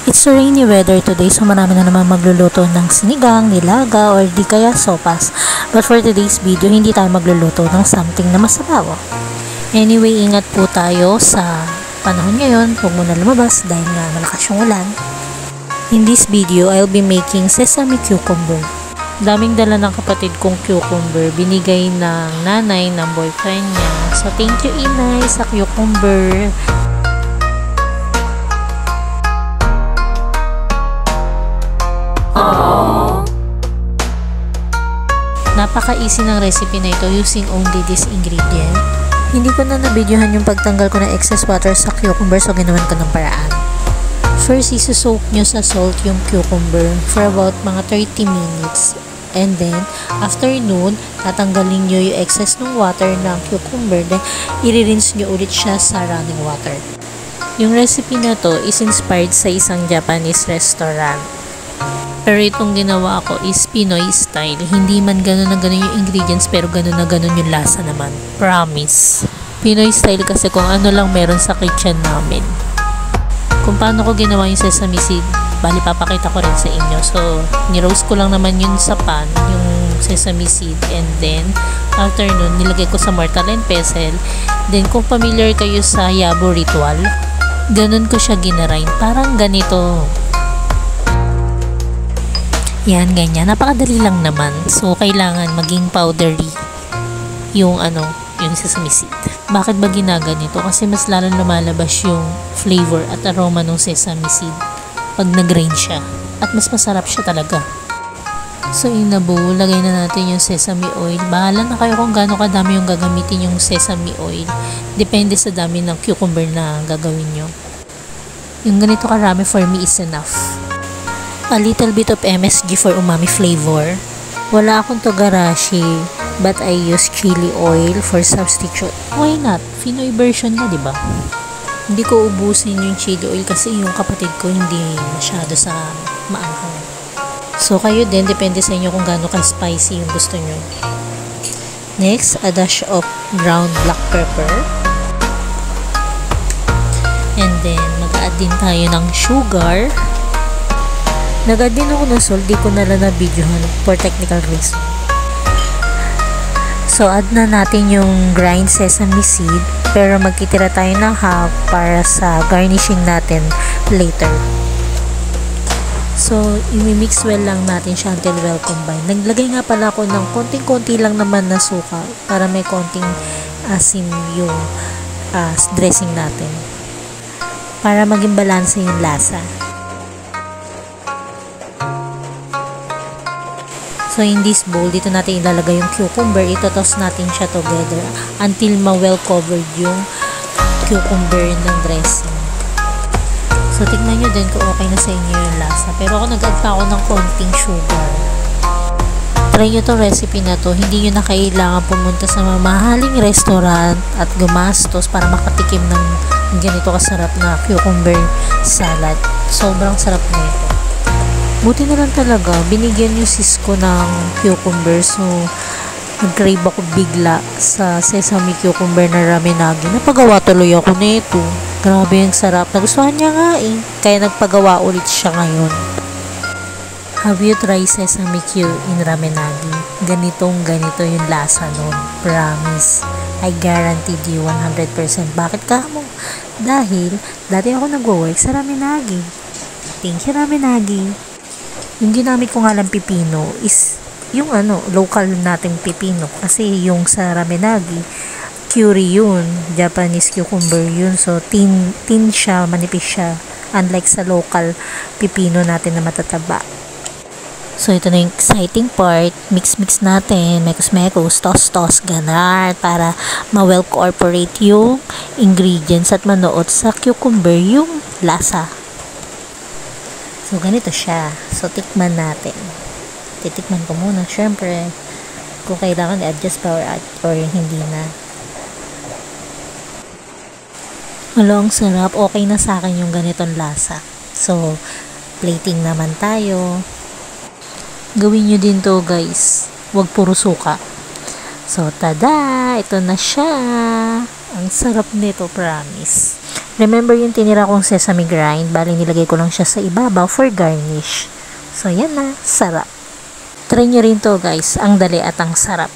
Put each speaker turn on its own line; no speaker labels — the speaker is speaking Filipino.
It's a rainy weather today, so marami na naman magluluto ng sinigang, nilaga, or di kaya sopas. But for today's video, hindi tayo magluluto ng something na masabaw. Anyway, ingat po tayo sa panahon ngayon. Huwag muna lumabas dahil nga malakas yung ulan. In this video, I'll be making sesame cucumber. Daming dala ng kapatid kong cucumber. Binigay ng nanay ng boyfriend niya. So, thank you, inay, sa cucumber. Napaka-easy ng recipe na ito using only this ingredient. Hindi ko na nabidyohan yung pagtanggal ko ng excess water sa cucumber, so ginawan ko ng paraan. First, isosoak nyo sa salt yung cucumber for about mga 30 minutes. And then, after nun, tatanggalin nyo yung excess ng water ng cucumber. Then, i-rinse nyo ulit siya sa running water. Yung recipe na to is inspired sa isang Japanese restaurant. Pero itong ginawa ko is Pinoy style. Hindi man ganun na ganun yung ingredients, pero ganun na ganun yung lasa naman. Promise. Pinoy style kasi kung ano lang meron sa kitchen namin. Kung paano ko ginawa yung sesame seed, bali papakita ko rin sa inyo. So, ni-roast ko lang naman yun sa pan, yung sesame seed. And then, after nun, nilagay ko sa mortar and pestle. Then, kung familiar kayo sa Yabo ritual, ganun ko siya ginarind. Parang ganito. Yan, ganyan. Napakadali lang naman. So, kailangan maging powdery yung sesame seed. Bakit ba ginaganito? Kasi mas lalo lumalabas yung flavor at aroma ng sesame seed pag nag-grind siya. At mas masarap siya talaga. So, in a bowl, lagay na natin yung sesame oil. Bahala na kayo kung gaano kadami yung gagamitin yung sesame oil. Depende sa dami ng cucumber na gagawin nyo. Yung ganito karami for me is enough. A little bit of MSG for umami flavor. Wala akong togarashi, but I use chili oil for substitute. Why not? Pinoy version na, diba? Hindi ko ubusin yung chili oil kasi yung kapatid ko hindi masyado sa maanghang. So, kayo din, depende sa inyo kung gaano ka-spicy yung gusto nyo. Next, a dash of ground black pepper. And then, mag-add din tayo ng sugar. Nag-add din ako ng salt, di ko na lang na-videohan for technical reason. So, add na natin yung grind sesame seed, pero magtitira tayo ng half para sa garnishing natin later. So, i-mix well lang natin siya until well combined. Naglagay nga pala ako ng konting-konti lang naman na suka para may konting asim yung dressing natin. Para maging balanse yung lasa. So, in this bowl, dito natin ilalagay yung cucumber. Itotoss natin siya together until ma-well covered yung cucumber ng dressing. So, tignan nyo din kung okay na sa inyo yung lasa. Pero ako nag-add pa ako ng konting sugar. Try nyo itong recipe na to. Hindi nyo na kailangan pumunta sa mamahaling restaurant at gumastos para makatikim ng ganito kasarap na cucumber salad. Sobrang sarap nito. Buti na lang talaga, binigyan yung sis ko ng cucumber, so nag-crave ako bigla sa sesame cucumber na ramenagi. Napagawa tuloy ako nito. Grabe yung sarap. Nagustuhan niya nga eh. Kaya nagpagawa ulit siya ngayon. Have you tried sesame Q in ramenagi? Ganito yung lasa nun. Promise. I guaranteed you 100%. Bakit ka mo? Dahil, dati ako nag-work sa ramenagi. Thank you, ramenagi. Yung ginamit ko nga lang pipino is yung local nating pipino. Kasi yung sa ramenagi, curry yun. Japanese cucumber yun. So, thin siya, manipis siya. Unlike sa local pipino natin na matataba. So, ito na yung exciting part. Mix-mix natin. Mekos-mekos, toss-toss, ganar. Para ma-well incorporate yung ingredients at manuot sa cucumber yung lasa. So, ganito siya. So, tikman natin. Titikman ko muna. Siyempre, kung kailangan i-adjust pa or hindi na. Ang sarap. Okay na sa akin yung ganitong lasa. So, plating naman tayo. Gawin nyo din to, guys. Huwag puro suka. So, tada! Ito na siya. Ang sarap nito, promise. Remember yung tinira kong sesame grind, bali nilagay ko lang siya sa ibabaw for garnish. So yan na, sarap. Try nyo rin to guys, ang dali at ang sarap.